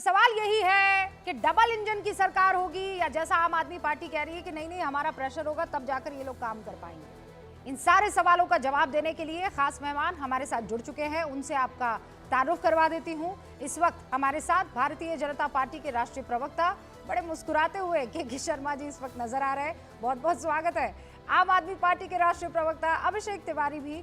सवाल यही है कि डबल इंजन की सरकार होगी या जैसा आम आदमी पार्टी कह रही है कि नहीं नहीं हमारा प्रेशर होगा तब जाकर ये लोग काम कर पाएंगे। इन सारे सवालों का जवाब देने के लिए खास मेहमान हमारे साथ जुड़ चुके हैं, उनसे आपका तारुफ करवा देती हूं। इस वक्त हमारे साथ भारतीय जनता पार्टी के राष्ट्रीय प्रवक्ता बड़े मुस्कुराते हुए के शर्मा जी इस वक्त नजर आ रहे हैं, बहुत बहुत स्वागत है। आम आदमी पार्टी के राष्ट्रीय प्रवक्ता अभिषेक तिवारी भी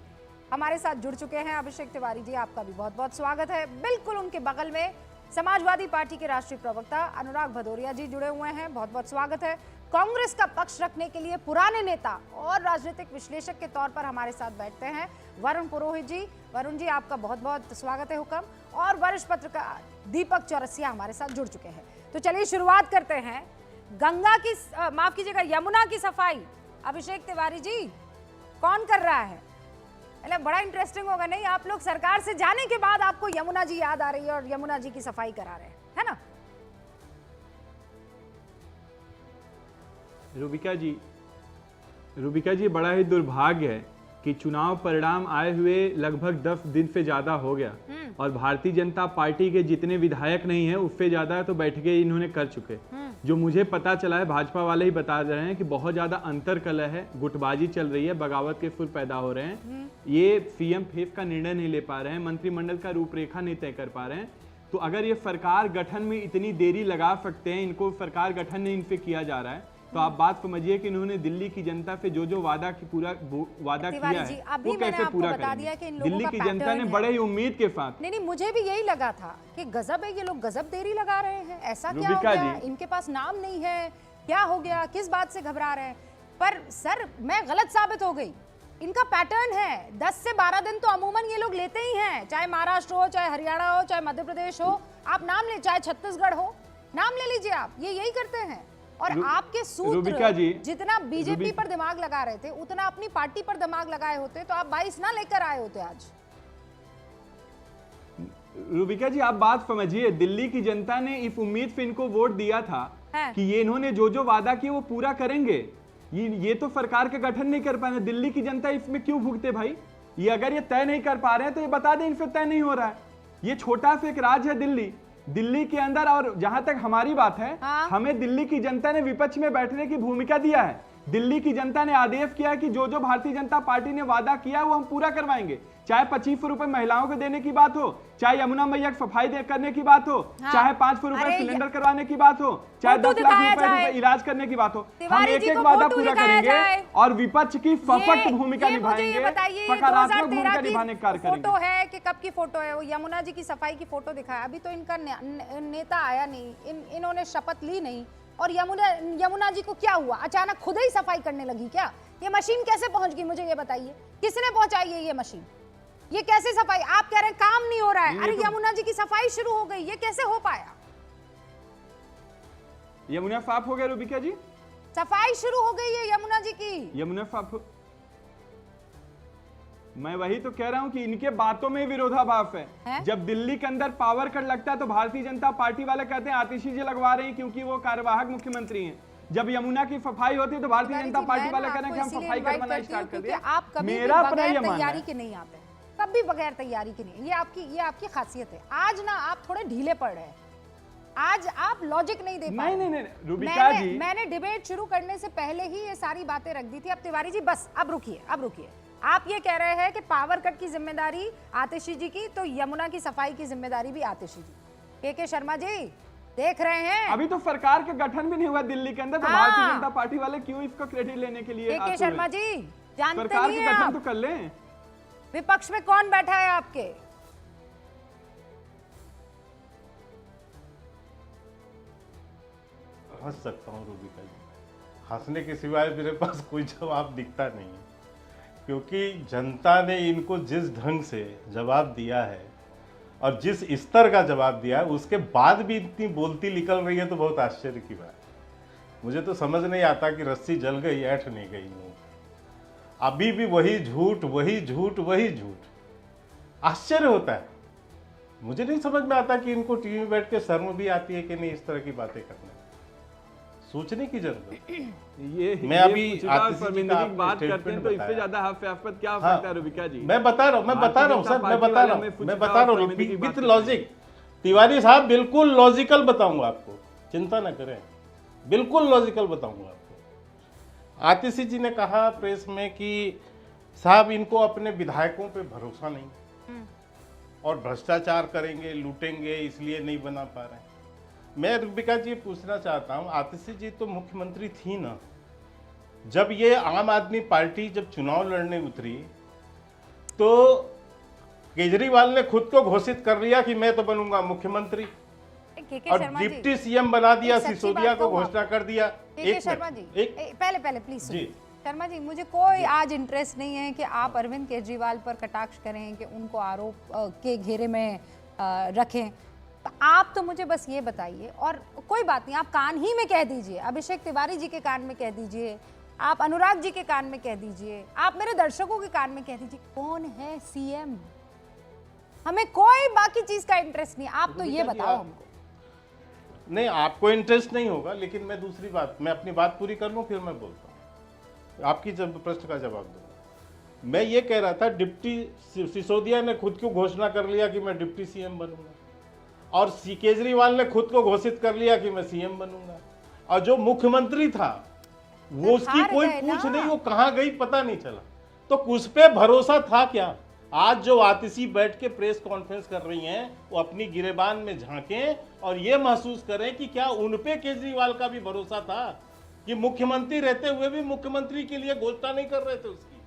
हमारे साथ जुड़ चुके हैं। अभिषेक तिवारी जी आपका भी बहुत बहुत स्वागत है। बिल्कुल उनके बगल में समाजवादी पार्टी के राष्ट्रीय प्रवक्ता अनुराग भदौरिया जी जुड़े हुए हैं, बहुत बहुत स्वागत है। कांग्रेस का पक्ष रखने के लिए पुराने नेता और राजनीतिक विश्लेषक के तौर पर हमारे साथ बैठते हैं वरुण पुरोहित जी। वरुण जी आपका बहुत बहुत स्वागत है हुक्म। और वरिष्ठ पत्रकार दीपक चौरसिया हमारे साथ जुड़ चुके हैं। तो चलिए शुरुआत करते हैं। गंगा की माफ कीजिएगा यमुना की सफाई अभिषेक तिवारी जी कौन कर रहा है? मतलब बड़ा इंटरेस्टिंग होगा नहीं? आप लोग सरकार से जाने के बाद आपको यमुना जी याद आ रही है और यमुना जी की सफाई करा रहे हैं, है ना? रूबिका जी बड़ा ही दुर्भाग्य है कि चुनाव परिणाम आए हुए लगभग 10 दिन से ज्यादा हो गया और भारतीय जनता पार्टी के जितने विधायक नहीं है उससे ज्यादा तो बैठकें इन्होंने कर चुके। जो मुझे पता चला है, भाजपा वाले ही बता रहे हैं कि बहुत ज्यादा अंतर कलह है, गुटबाजी चल रही है, बगावत के फुल पैदा हो रहे हैं। ये सीएम फेफ का निर्णय नहीं ले पा रहे हैं, मंत्रिमंडल का रूपरेखा नहीं तय कर पा रहे हैं। तो अगर ये सरकार गठन में इतनी देरी लगा सकते हैं, इनको सरकार गठन नहीं इनसे किया जा रहा है, तो आप बात समझिए कि इन्होंने दिल्ली की जनता से जो वादा किया है वो कैसे पूरा करेंगे। दिल्ली की जनता ने बड़े ही उम्मीद के साथ नहीं मुझे भी यही लगा था कि गजब है, ये लोग गजब देरी लगा रहे हैं। ऐसा क्या हो गया? इनके पास नाम नहीं है, क्या हो गया? किस बात से घबरा रहे हैं? पर सर मैं गलत साबित हो गई। इनका पैटर्न है 10 से 12 दिन तो अमूमन ये लोग लेते ही हैं, चाहे महाराष्ट्र हो, चाहे हरियाणा हो, चाहे मध्य प्रदेश हो, आप नाम ले, चाहे छत्तीसगढ़ हो, नाम ले लीजिए आप, ये यही करते हैं। और आपके सूत्र जितना बीजेपी पर दिमाग लगा रहे थे उतना अपनी पार्टी पर दिमाग लगाए होते तो आप 22 ना लेकर आए होते आज। रूबिका जी आप बात समझिए, दिल्ली की जनता ने इस उम्मीद से इनको वोट दिया था कि ये इन्होंने जो वादा किया वो पूरा करेंगे। ये तो सरकार का गठन नहीं कर पा रहे। दिल्ली की जनता इसमें क्यों भुगते भाई? ये अगर ये तय नहीं कर पा रहे हैं तो ये बता दें इनसे तय नहीं हो रहा है। ये छोटा सा एक राज्य है दिल्ली के अंदर, और जहां तक हमारी बात है, हमें दिल्ली की जनता ने विपक्ष में बैठने की भूमिका दिया है। दिल्ली की जनता ने आदेश किया कि जो भारतीय जनता पार्टी ने वादा किया वो हम पूरा करवाएंगे, चाहे 25 रुपए महिलाओं को देने की बात हो, चाहे यमुना मैया सफाई करने की बात हो, चाहे 500 रुपए सिलेंडर करवाने की बात हो, चाहे 10 लाख रुपए इलाज करने की बात हो। हम एक एक वादा पूरा करेंगे और विपक्ष की सशक्त भूमिका निभाएंगे, सकारात्मक भूमिका निभाने का कार्य करेंगे। फोटो है कि कब की फोटो है? वो यमुना जी की सफाई की फोटो दिखाया, अभी तो इनका नेता आया नहीं, इन्होंने शपथ ली नहीं। और यमुना जी को क्या हुआ? अचानक खुद ही सफाई करने लगी क्या? ये मशीन कैसे पहुंच गई मुझे ये बताइए, किसने पहुंचाई है ये मशीन? ये कैसे सफाई? आप कह रहे हैं काम नहीं हो रहा है, अरे यमुना जी की सफाई शुरू हो गई, ये कैसे हो पाया? यमुना साफ हो गया रूबिका जी, सफाई शुरू हो गई है यमुना जी की। यमुना साफ हो... मैं वही तो कह रहा हूं कि इनके बातों में विरोधाभास है। जब दिल्ली के अंदर पावर कट लगता है तो भारतीय जनता पार्टी वाले कहते हैं आतिशी लगवा रहे हैं क्योंकि वो कार्यवाहक मुख्यमंत्री हैं। जब यमुना की सफाई होती है तो भारतीय जनता पार्टी वाले कह रहे हैं कि हम सफाई करवाना स्टार्ट कर दिया। आप कभी मेरा बगैर तैयारी के नहीं आते, कभी बगैर तैयारी के नहीं, ये आपकी खासियत है। आज ना आप थोड़े ढीले पड़ रहे हैं, आज आप लॉजिक नहीं दे पाए। नहीं रूबिका जी, मैंने डिबेट शुरू करने से पहले ही ये सारी बातें रख दी थी। अब तिवारी जी बस अब रुकिए। आप ये कह रहे हैं कि पावर कट की जिम्मेदारी आतिशी जी की, तो यमुना की सफाई की जिम्मेदारी भी आतिशी जी। के शर्मा जी देख रहे हैं, अभी तो सरकार का गठन भी नहीं हुआ दिल्ली के अंदर, तो भारतीय जनता पार्टी वाले क्यों इसको क्रेडिट लेने के लिए? के शर्मा जी जानते सरकार नहीं का गठन तो कर लें। विपक्ष में कौन बैठा है आपके? हंस सकता हूँ रूबिका जी, हंसने के सिवाय मेरे पास कोई जवाब दिखता नहीं है, क्योंकि जनता ने इनको जिस ढंग से जवाब दिया है और जिस स्तर का जवाब दिया है उसके बाद भी इतनी बोलती निकल रही है तो बहुत आश्चर्य की बात है। मुझे तो समझ नहीं आता कि रस्सी जल गई ऐठ नहीं गई मुंह, अभी भी वही झूठ वही झूठ वही झूठ। आश्चर्य होता है, मुझे नहीं समझ में आता कि इनको टीवी में बैठ के शर्म भी आती है कि नहीं इस तरह की बातें करना। सोचने की जरूरत ये मैं अभी बात करते हैं तो इससे ज्यादा हास्यास्पद क्या हो सकता है रूबिका जी? मैं बता रहा हूँ सर, मैं बता रहा हूँ विथ लॉजिक। तिवारी साहब बिल्कुल लॉजिकल बताऊंगा आपको, चिंता ना करें, बिल्कुल लॉजिकल बताऊंगा आपको। आतिशी जी ने कहा प्रेस में कि साहब इनको अपने विधायकों पे भरोसा नहीं और भ्रष्टाचार करेंगे, लूटेंगे, इसलिए नहीं बना पा रहे हैं। मैं रूबिका जी पूछना चाहता हूं, आतिशी जी तो मुख्यमंत्री थी ना, जब ये आम आदमी पार्टी जब चुनाव लड़ने उतरी तो केजरीवाल ने खुद को घोषित कर लिया कि मैं तो बनूंगा मुख्यमंत्री के और शर्मा जी, डिप्टी सीएम बना दिया, एक सच्ची सिसोदिया बात को कहूं घोषणा कर दिया। के शर्मा जी, पहले प्लीज जी। शर्मा जी, मुझे कोई आज इंटरेस्ट नहीं है कि आप अरविंद केजरीवाल पर कटाक्ष करें, कि उनको आरोप के घेरे में रखें। तो आप तो मुझे बस ये बताइए, और कोई बात नहीं, आप कान ही में कह दीजिए, अभिषेक तिवारी जी के कान में कह दीजिए, आप अनुराग जी के कान में कह दीजिए, आप मेरे दर्शकों के कान में कह दीजिए, कौन है सीएम? हमें कोई बाकी चीज का इंटरेस्ट नहीं, आप तो ये बताओ हमको। नहीं, आपको इंटरेस्ट नहीं होगा, लेकिन मैं दूसरी बात, मैं अपनी बात पूरी कर लूं फिर मैं बोलता हूं, आपकी जब प्रश्न का जवाब दूंगा। मैं ये कह रहा था, डिप्टी सिसोदिया ने खुद को घोषणा कर लिया कि मैं डिप्टी सीएम बनूंगा, और केजरीवाल ने खुद को घोषित कर लिया कि मैं सीएम बनूंगा, और जो मुख्यमंत्री था वो उसकी कोई पूछ नहीं, वो कहां गई पता नहीं चला। तो उस पे भरोसा था क्या? आज जो आतिशी बैठ के प्रेस कॉन्फ्रेंस कर रही हैं, वो अपनी गिरेबान में झांकें और ये महसूस करें कि क्या उन पे केजरीवाल का भी भरोसा था कि मुख्यमंत्री रहते हुए भी मुख्यमंत्री के लिए घोषणा नहीं कर रहे थे उसकी,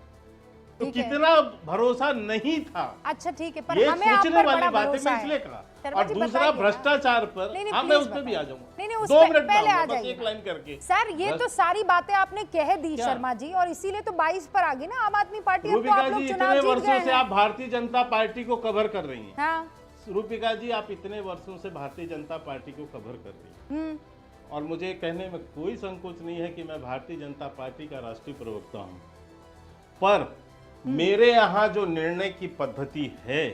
तो कितना भरोसा नहीं था। अच्छा ठीक है, पर ये हमें आप सोचने पर वाली बड़ा बात है, भरोसा मैं है। इसलिए कहा। शर्मा और जी दूसरा बताइए ना। भ्रष्टाचार पर, नहीं, हाँ मैं प्लीज उस पर भी आ बताइए। जाऊंगा, नहीं, उस 2 पे मिनट पहले आ में बस जाइए। एक लाइन करके। सर ये तो सारी बातें आपने कह दी क्या? शर्मा जी, और इसीलिए तो 22 पर आ गई ना आम आदमी पार्टी। अब तो रूबिका आप लोग जी, चुनाव इतने जीत वर्षों गए से हैं। आप भारतीय जनता पार्टी को कवर कर रही हैं। हाँ। रूबिका जी, आप इतने वर्षों से भारतीय जनता पार्टी को कवर कर रही हैं, और मुझे कहने में कोई संकोच नहीं है कि मैं भारतीय जनता पार्टी का राष्ट्रीय प्रवक्ता हूं, पर मेरे यहाँ जो निर्णय की पद्धति है,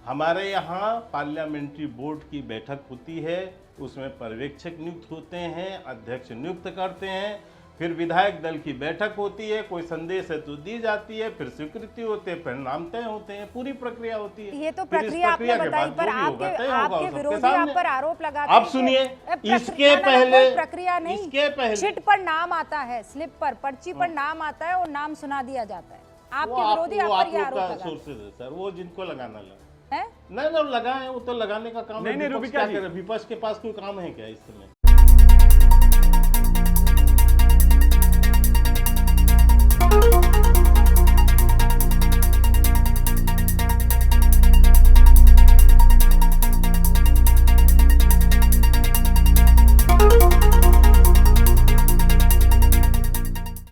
हमारे यहाँ पार्लियामेंट्री बोर्ड की बैठक होती है, उसमें पर्यवेक्षक नियुक्त होते हैं, अध्यक्ष नियुक्त करते हैं, फिर विधायक दल की बैठक होती है, कोई संदेश है तो दी जाती है, फिर स्वीकृति होते हैं, परिणाम तय होते हैं, पूरी प्रक्रिया होती है। ये तो फिर इस प्रक्रिया आपने के बताई, बाद पर जो भी होगा, तय होगा आपके सबके विरोधी सामने। आप पर आरोप लगाते अब हैं सुनिए, कि इसके कोई पहले प्रक्रिया नहीं, इसके पहले चिट पर नाम आता है, स्लिप पर, पर्ची पर नाम आता है और नाम सुना दिया जाता है। आपके विरोधी आप पर ये आरोप लगाते हैं। सोर्सेज है सर, वो जिनको लगाना लगा हैं? नहीं लगाए, वो तो लगाने का काम नहीं, है। रूबिका जी। विपक्ष के पास कोई काम है क्या इस समय?